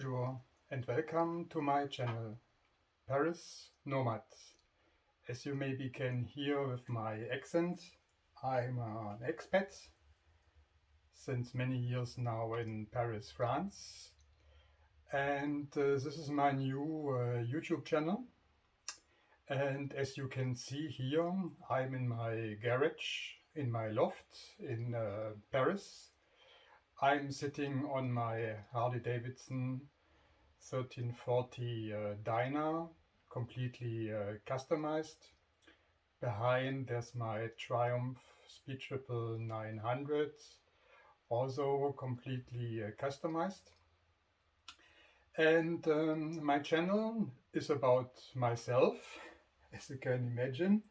Bonjour and welcome to my channel, Paris Nomad. As you maybe can hear with my accent, I'm an expat since many years now in Paris, France. And this is my new YouTube channel. And as you can see here, I'm in my garage, in my loft in Paris. I'm sitting on my Harley Davidson 1340 Dyna, completely customized. Behind there's my Triumph Speed Triple 900, also completely customized. And my channel is about myself, as you can imagine.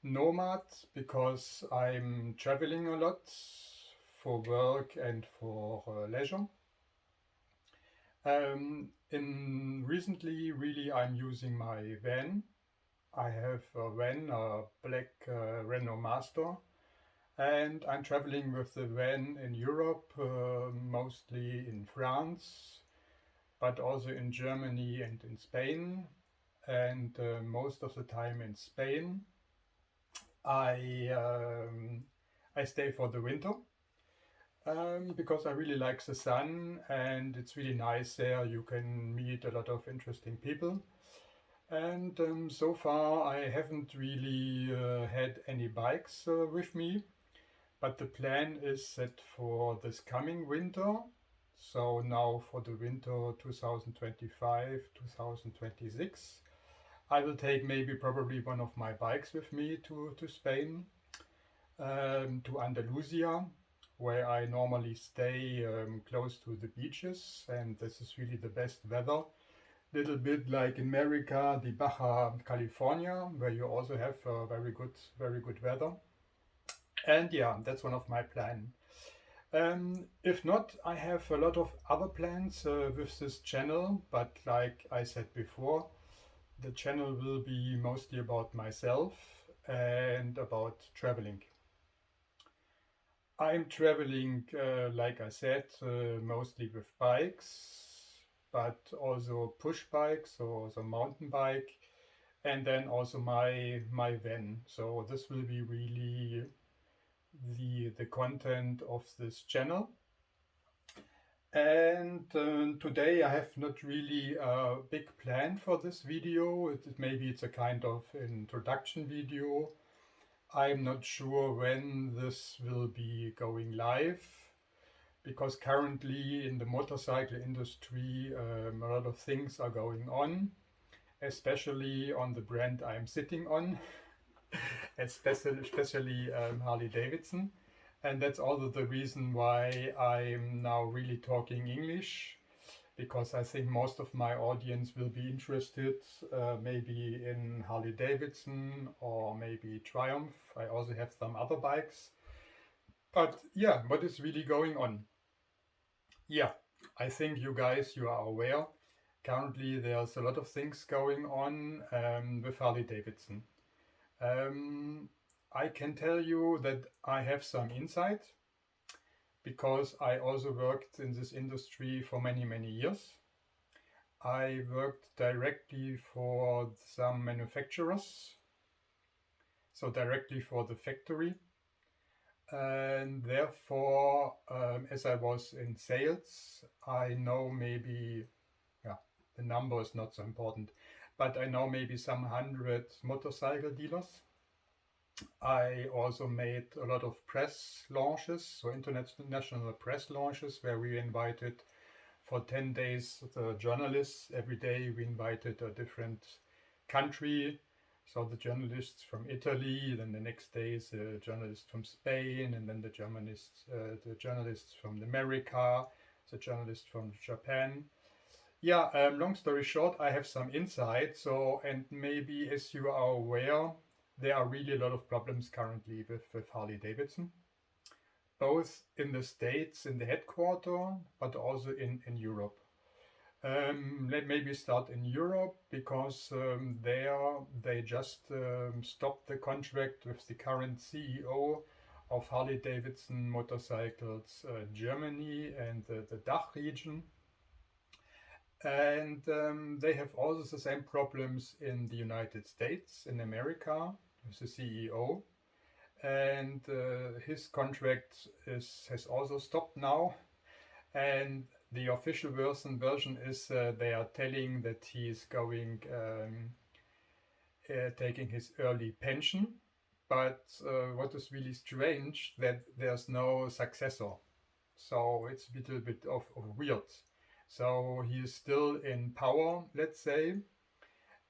Nomad, because I'm traveling a lot for work and for leisure. Recently, really, I'm using my van. I have a van, a black Renault Master, and I'm traveling with the van in Europe, mostly in France, but also in Germany and in Spain. And most of the time in Spain, I stay for the winter. Because I really like the sun and it's really nice there. You can meet a lot of interesting people. And so far I haven't really had any bikes with me. But the plan is that for this coming winter, so now for the winter 2025-2026, I will take probably one of my bikes with me to Spain, to Andalusia, where I normally stay close to the beaches, and this is really the best weather. Little bit like in America, the Baja California, where you also have very good weather. And yeah, that's one of my plans. If not, I have a lot of other plans with this channel, but like I said before, the channel will be mostly about myself and about traveling. I'm traveling, like I said, mostly with bikes, but also push bikes, or the mountain bike, and then also my van. So this will be really the content of this channel. And today I have not really a big plan for this video. Maybe it's a kind of introduction video. I'm not sure when this will be going live, because currently in the motorcycle industry a lot of things are going on, especially on the brand I'm sitting on, especially Harley Davidson. And that's also the reason why I'm now really talking English, because I think most of my audience will be interested maybe in Harley Davidson or maybe Triumph. I also have some other bikes. But yeah, what is really going on? Yeah, I think you are aware. Currently there's a lot of things going on with Harley Davidson. I can tell you that I have some insight, because I also worked in this industry for many years. I worked directly for some manufacturers, so directly for the factory. And therefore, as I was in sales, I know maybe, the number is not so important, but I know maybe some 100 motorcycle dealers. I also made a lot of press launches, so international press launches, where we invited for 10 days the journalists. Every day we invited a different country. So the journalists from Italy, then the next day is the journalists from Spain, and then the journalists from America, the journalists from Japan. Yeah, long story short, I have some insight. So, and maybe as you are aware, there are really a lot of problems currently with Harley Davidson, both in the States, in the headquarters, but also in Europe. Let maybe start in Europe, because there they just stopped the contract with the current CEO of Harley Davidson motorcycles, Germany and the DACH region. And they have also the same problems in the United States, in America, with the CEO. And his contract has also stopped now. And the official version is they are telling that he is going taking his early pension. But what is really strange that there's no successor. So it's a little bit of weird. So he is still in power, let's say,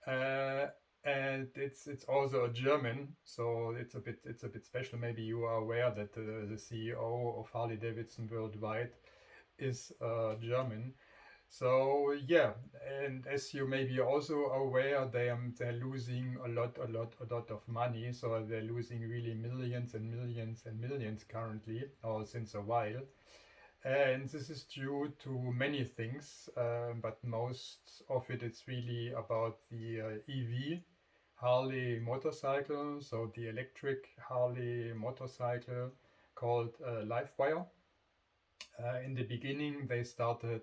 and it's also a German, so it's a bit special. Maybe you are aware that the CEO of Harley Davidson worldwide is German. So yeah, and as you may be also aware, they're losing a lot of money. So they're losing really millions and millions and millions currently, or since a while. And this is due to many things, but most of it is really about the EV Harley motorcycle, so the electric Harley motorcycle called Livewire. In the beginning, they started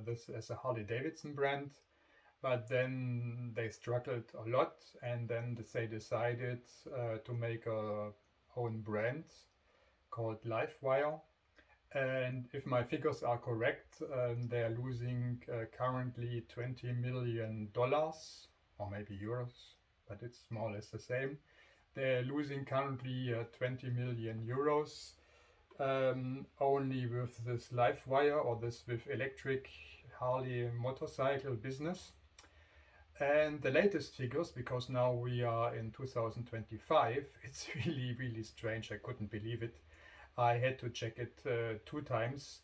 this as a Harley Davidson brand, but then they struggled a lot, and then they decided to make a own brand called Livewire. And if my figures are correct, they are losing currently $20 million, or maybe euros, but it's more or less the same. They're losing currently 20 million euros only with this Livewire, or this with electric Harley motorcycle business. And the latest figures, because now we are in 2025, it's really strange. I couldn't believe it. I had to check it 2 times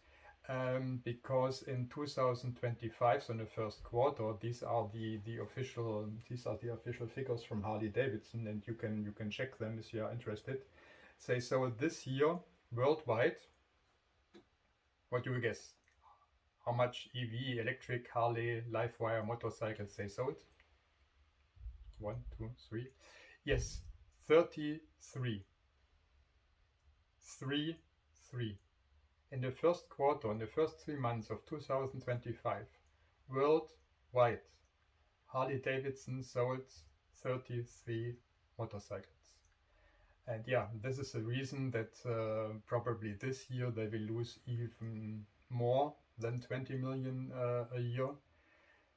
because in 2025, so in the first quarter, these are the official figures from Harley Davidson, and you can check them if you are interested. Say so this year worldwide. What do you guess? How much EV electric Harley Livewire motorcycles they sold? 1, 2, 3. Yes, 33. 3. In the first quarter, in the first 3 months of 2025, worldwide, Harley Davidson sold 33 motorcycles. And yeah, this is the reason that probably this year they will lose even more than 20 million a year.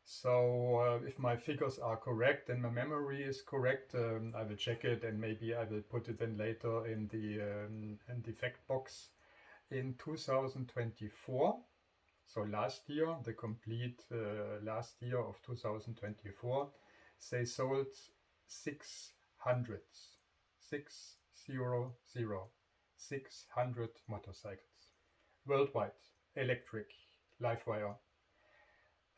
So if my figures are correct and my memory is correct, I will check it, and maybe I will put it in later in the fact box. In 2024, so last year, the complete last year of 2024, they sold 600 motorcycles worldwide, electric, Livewire.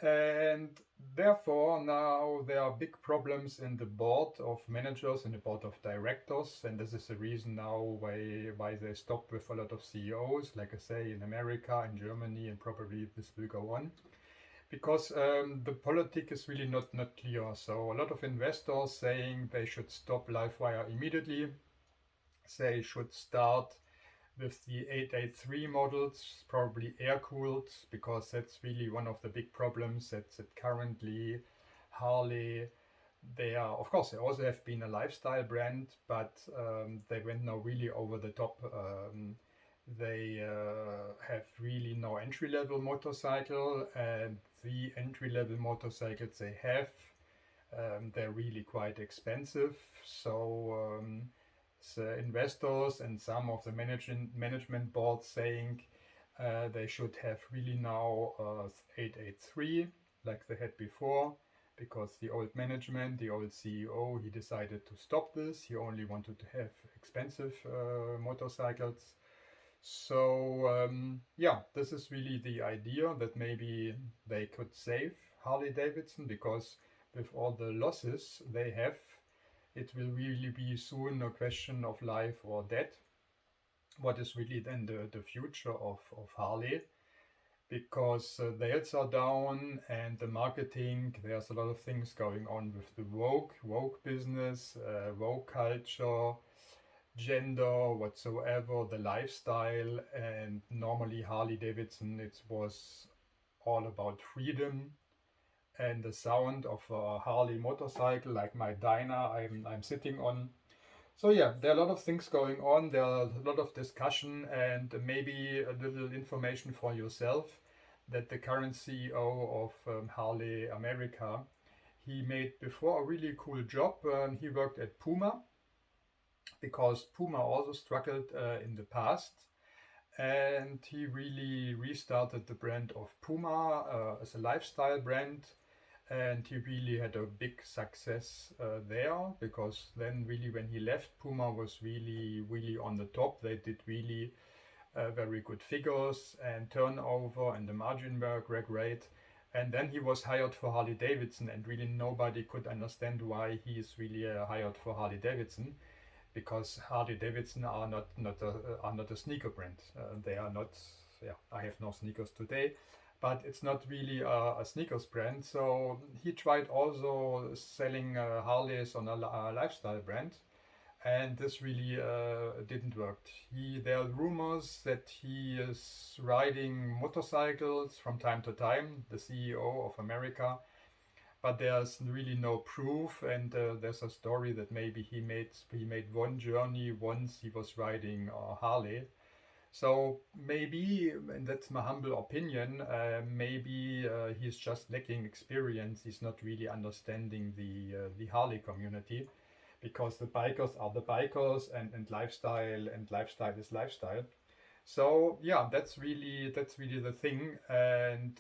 And therefore now there are big problems in the board of managers and the board of directors, and this is the reason now why they stopped with a lot of CEOs, like I say, in America, in Germany, and probably this will go on. Because the politics is really not clear. So a lot of investors saying they should stop Livewire immediately. They should start with the 883 models, probably air-cooled, because that's really one of the big problems that currently Harley, they are, of course, they also have been a lifestyle brand, but they went now really over the top. They have really no entry-level motorcycle, and the entry-level motorcycles they have, they're really quite expensive. So the investors and some of the management boards saying they should have really now 883 like they had before, because the old management, the old CEO, he decided to stop this. He only wanted to have expensive motorcycles. So yeah, this is really the idea, that maybe they could save Harley Davidson, because with all the losses they have, it will really be soon a question of life or death. What is really then the future of Harley? Because the sales are down, and the marketing, there's a lot of things going on with the woke business, woke culture, gender whatsoever, the lifestyle. And normally Harley Davidson, it was all about freedom and the sound of a Harley motorcycle like my Dyna I'm sitting on. So yeah, there are a lot of things going on. There are a lot of discussion, and maybe a little information for yourself that the current CEO of Harley America, he made before a really cool job. He worked at Puma because Puma also struggled in the past, and he really restarted the brand of Puma as a lifestyle brand. And he really had a big success there, because then really when he left, Puma was really on the top. They did really very good figures and turnover, and the margin were great. And then he was hired for Harley Davidson, and really nobody could understand why he is really hired for Harley Davidson, because Harley Davidson are not a sneaker brand. They are not. Yeah, I have no sneakers today, but it's not really a sneakers brand. So he tried also selling Harleys on a lifestyle brand, and this really didn't work. There are rumors that he is riding motorcycles from time to time, the CEO of America, but there's really no proof. And there's a story that maybe he made one journey once he was riding Harley. So maybe, and that's my humble opinion, maybe he's just lacking experience. He's not really understanding the Harley community, because the bikers are the bikers, and lifestyle is lifestyle. So yeah, that's really the thing. And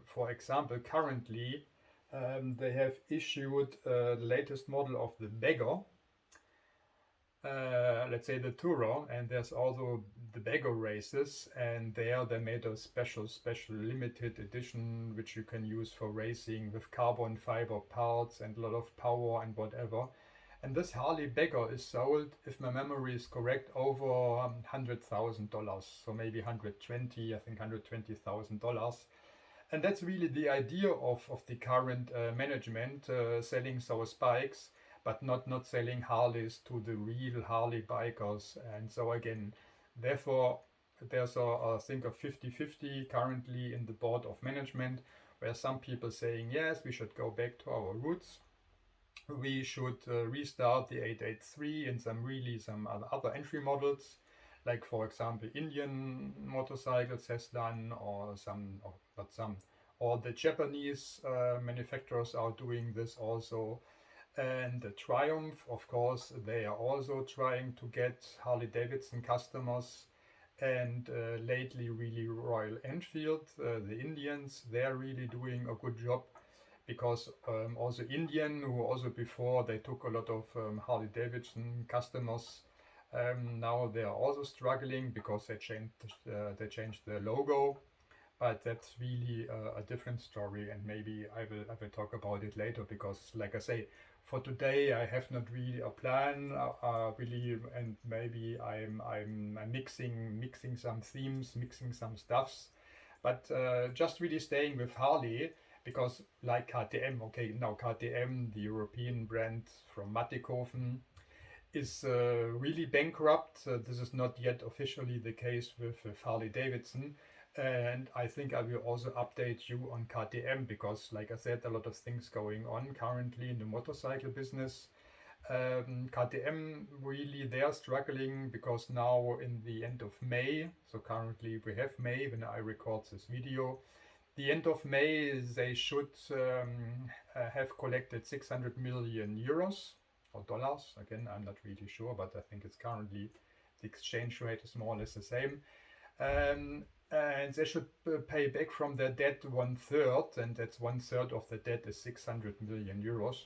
for example, currently they have issued the latest model of the Bagger, let's say the Tourer, and there's also the Bagger races, and there they made a special limited edition which you can use for racing with carbon fiber parts and a lot of power and whatever. And this Harley Bagger is sold, if my memory is correct, over $100,000, so maybe 120, I think $120,000. And that's really the idea of the current management, selling those bikes, but not selling Harleys to the real Harley bikers. And so again, therefore, there's I think a 50-50 currently in the board of management, where some people saying, yes, we should go back to our roots. We should restart the 883 and some other entry models, like for example Indian motorcycles has done, or some, or not some, or the Japanese manufacturers are doing this also. And the Triumph, of course, they are also trying to get Harley Davidson customers. And lately, really Royal Enfield, the Indians, they're really doing a good job, because also Indian, who also before they took a lot of Harley Davidson customers, now they are also struggling because they changed their logo. But that's really a different story, and maybe I will talk about it later, because like I say, for today I have not really a plan really, and maybe I'm mixing some themes, mixing some stuffs, but just really staying with Harley, because like KTM, okay, now KTM, the European brand from Mattighofen, is really bankrupt. This is not yet officially the case with Harley Davidson. And I think I will also update you on KTM, because, like I said, a lot of things going on currently in the motorcycle business. KTM really, they are struggling, because now in the end of May, so currently we have May when I record this video, the end of May they should have collected 600 million euros or dollars. Again, I'm not really sure, but I think it's currently the exchange rate is more or less the same. And they should pay back from their debt 1/3, and that's 1/3 of the debt is 600 million euros.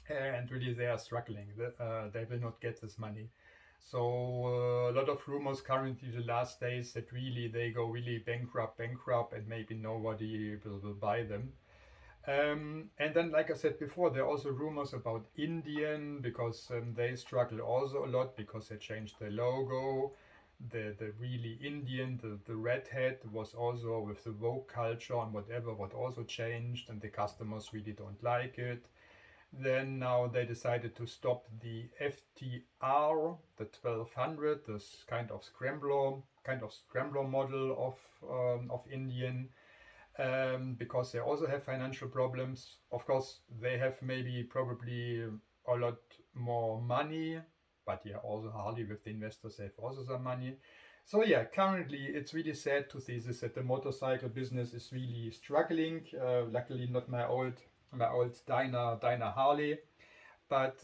And really they are struggling. They will not get this money. So a lot of rumors currently the last days that really they go really bankrupt, and maybe nobody will buy them. And then, like I said before, there are also rumors about Indian, because they struggle also a lot, because they changed their logo. The really Indian, the red hat was also with the woke culture and whatever, what also changed, and the customers really don't like it. Then now they decided to stop the FTR, the 1200, this kind of scrambler model of Indian, because they also have financial problems. Of course, they have probably a lot more money, but yeah, also Harley with the investors they have also some money. So yeah, currently it's really sad to see this, that the motorcycle business is really struggling. Luckily, not my old Dyna Harley, but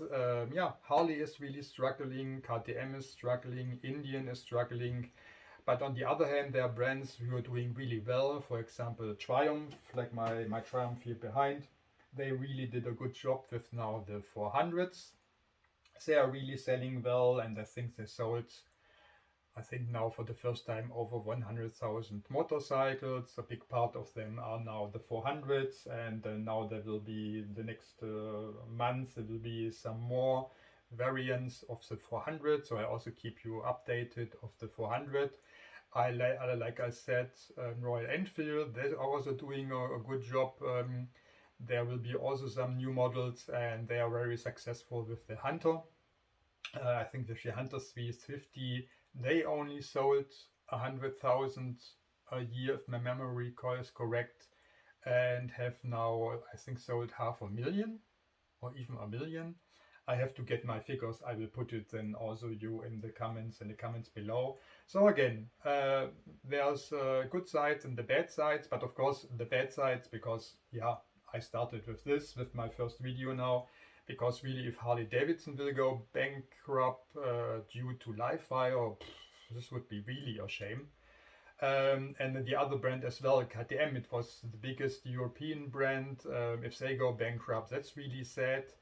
yeah, Harley is really struggling. KTM is struggling. Indian is struggling. But on the other hand, there are brands who are doing really well. For example, Triumph, like my Triumph here behind. They really did a good job with now the 400s. They are really selling well, and I think they sold, I think now for the first time, over 100,000 motorcycles. A big part of them are now the 400s, and now there will be, the next month, there will be some more variants of the 400. So I also keep you updated of the 400. Like I said, Royal Enfield, they're also doing a good job. There will be also some new models, and they are very successful with the Hunter. I think the Hunter 350, they only sold 100,000 a year, if my memory is correct, and have now, I think, sold 500,000 or even 1,000,000. I have to get my figures. I will put it then also you in the comments below. So again, there's good sides and the bad sides, but of course the bad sides, because yeah, I started with this with my first video now, because really, if Harley Davidson will go bankrupt due to live fire, this would be really a shame. And then the other brand as well, KTM, it was the biggest European brand. If they go bankrupt, that's really sad.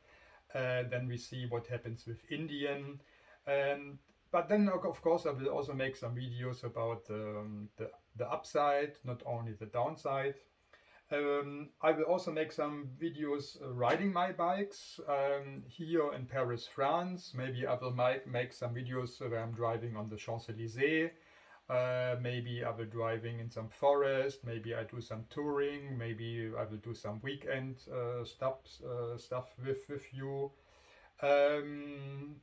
Then we see what happens with Indian. But then, of course, I will also make some videos about the upside, not only the downside. I will also make some videos riding my bikes here in Paris, France. Maybe I will make some videos where I'm driving on the Champs-Élysées. Maybe I will driving in some forest. Maybe I do some touring. Maybe I will do some weekend stuff with you. And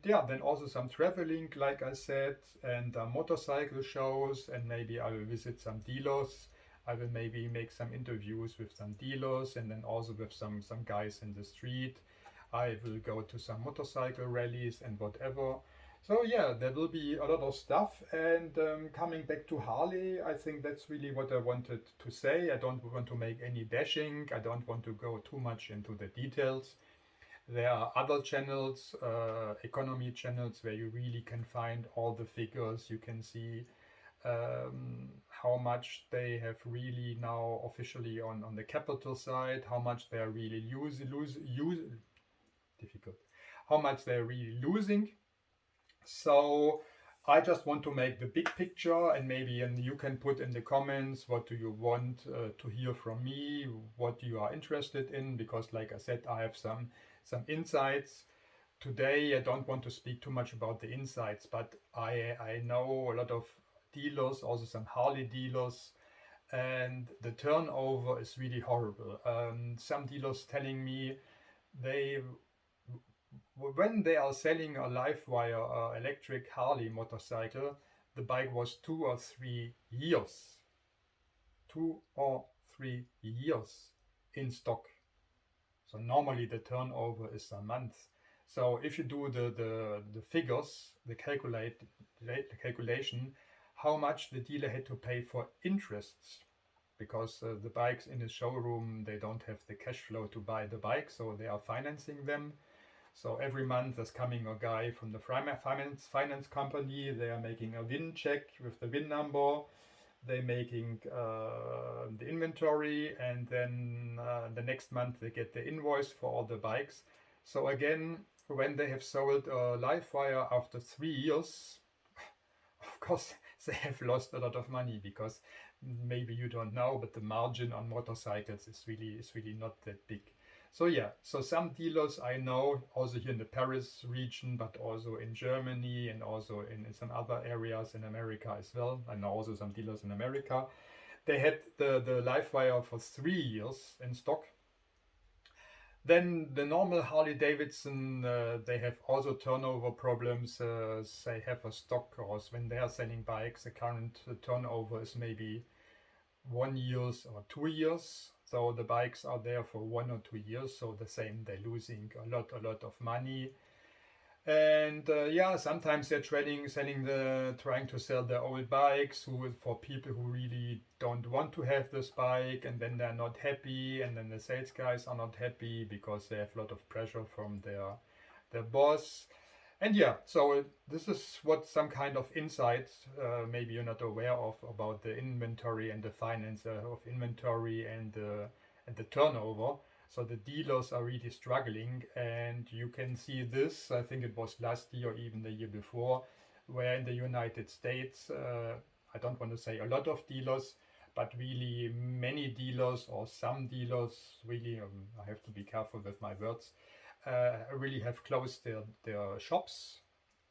yeah, then also some traveling, like I said, and motorcycle shows, and maybe I will visit some dealers. I will maybe make some interviews with some dealers, and then also with some guys in the street. I will go to some motorcycle rallies and whatever. So yeah, there will be a lot of stuff. And coming back to Harley, I think that's really what I wanted to say. I don't want to make any bashing. I don't want to go too much into the details. There are other channels, economy channels, where you really can find all the figures. You can see how much they have really now officially on the capital side, how much they are really difficult, how much they're really losing. So I just want to make the big picture, and you can put in the comments what do you want to hear from me, what you are interested in, because like I said, I have some insights. Today I don't want to speak too much about the insights, but I know a lot of dealers, also some Harley dealers, and the turnover is really horrible. Some dealers telling me when they are selling a live wire electric Harley motorcycle, the bike was 2 or 3 years, 2 or 3 years in stock. So normally the turnover is a month. So if you do the figures, the calculation, how much the dealer had to pay for interests, because the bikes in the showroom, they don't have the cash flow to buy the bike, so they are financing them. So every month there's coming a guy from the finance company. They are making a VIN check with the VIN number. They're making the inventory, and then the next month they get the invoice for all the bikes. So again, when they have sold a live wire after 3 years, of course they have lost a lot of money, because maybe you don't know, but the margin on motorcycles is really not that big. So yeah, so some dealers I know, also here in the Paris region, but also in Germany, and also in some other areas in America as well. I know also some dealers in America. They had the live wire for 3 years in stock. Then the normal Harley Davidson, they have also turnover problems. They have a stock, or when they are selling bikes, the current turnover is maybe 1 year or 2 years. So the bikes are there for 1 or 2 years. So the same, they're losing a lot of money. And yeah, sometimes they're trying to sell their old bikes for people who really don't want to have this bike, and then they're not happy, and then the sales guys are not happy because they have a lot of pressure from their boss. And yeah, so this is what some kind of insight maybe you're not aware of about the inventory and the finance of inventory and the turnover. So the dealers are really struggling, and you can see this. I think it was last year or even the year before, where in the United States, I don't want to say a lot of dealers, but really many dealers or some dealers really, I have to be careful with my words, really have closed their shops,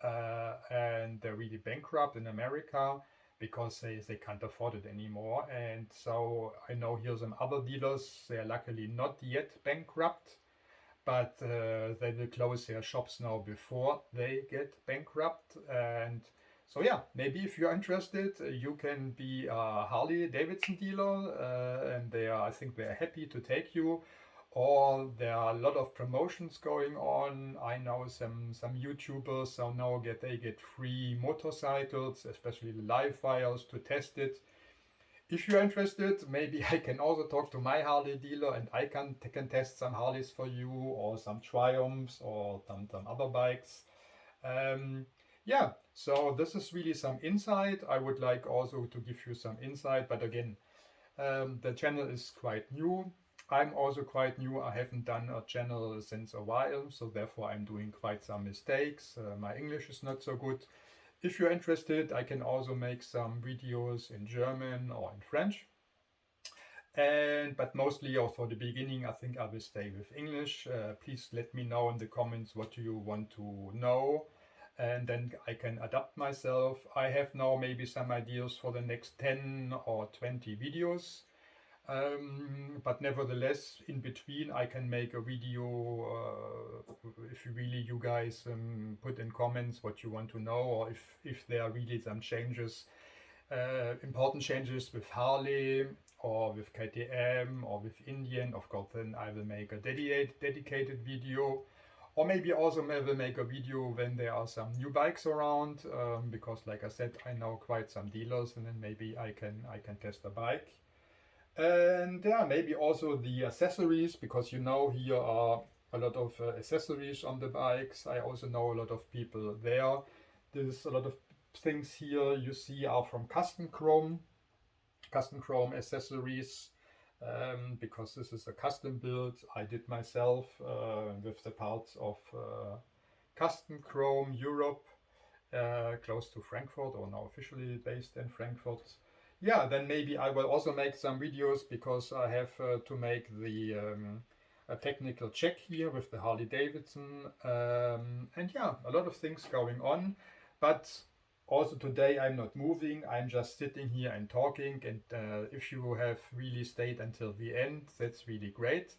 and they're really bankrupt in America because they can't afford it anymore. And so I know here some other dealers, they are luckily not yet bankrupt, but they will close their shops now before they get bankrupt. And so yeah, maybe if you're interested, you can be a Harley Davidson dealer, and I think they're happy to take you. Or there are a lot of promotions going on. I know some YouTubers, so now they get free motorcycles, especially the live wires, to test it. If you're interested, maybe I can also talk to my Harley dealer, and I can test some Harleys for you, or some Triumphs, or some other bikes. Um, yeah, so this is really some insight. I would like also to give you some insight, but again, the channel is quite new. I'm also quite new. I haven't done a channel since a while, so therefore I'm doing quite some mistakes. My English is not so good. If you're interested, I can also make some videos in German or in French. But mostly, or for the beginning, I think I will stay with English. Please let me know in the comments what you want to know, and then I can adapt myself. I have now maybe some ideas for the next 10 or 20 videos. But nevertheless, in between, I can make a video if you guys put in comments what you want to know, or if there are really some changes, important changes with Harley or with KTM or with Indian. Of course, then I will make a dedicated video. Or maybe also I will make a video when there are some new bikes around, because like I said, I know quite some dealers, and then maybe I can test a bike. And yeah, maybe also the accessories, because here are a lot of accessories on the bikes. I also know a lot of people there. There's a lot of things here you see are from custom chrome accessories, because this is a custom build I did myself with the parts of Custom Chrome Europe, close to Frankfurt, or now officially based in Frankfurt. Yeah, then maybe I will also make some videos, because I have to make a technical check here with the Harley Davidson. And yeah, a lot of things going on. But also today I'm not moving, I'm just sitting here and talking. And if you have really stayed until the end, that's really great.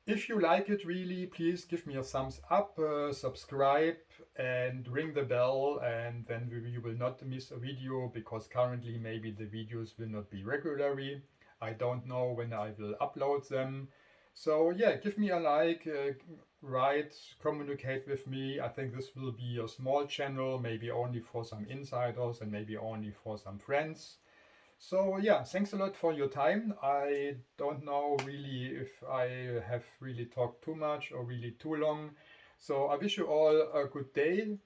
If you like it really, please give me a thumbs up, subscribe, and ring the bell, and then you will not miss a video, because currently maybe the videos will not be regularly. I don't know when I will upload them. So yeah, give me a like, write, communicate with me. I think this will be a small channel, maybe only for some insiders and maybe only for some friends. So yeah, thanks a lot for your time. I don't know really if I have really talked too much or really too long. So I wish you all a good day,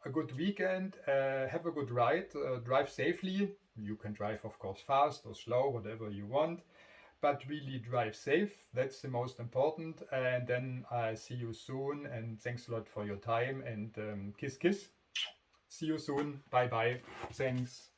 a good weekend, have a good ride, drive safely. You can drive, of course, fast or slow, whatever you want, but really drive safe. That's the most important. And then I see you soon, and thanks a lot for your time, and kiss, kiss. See you soon. Bye bye. Thanks.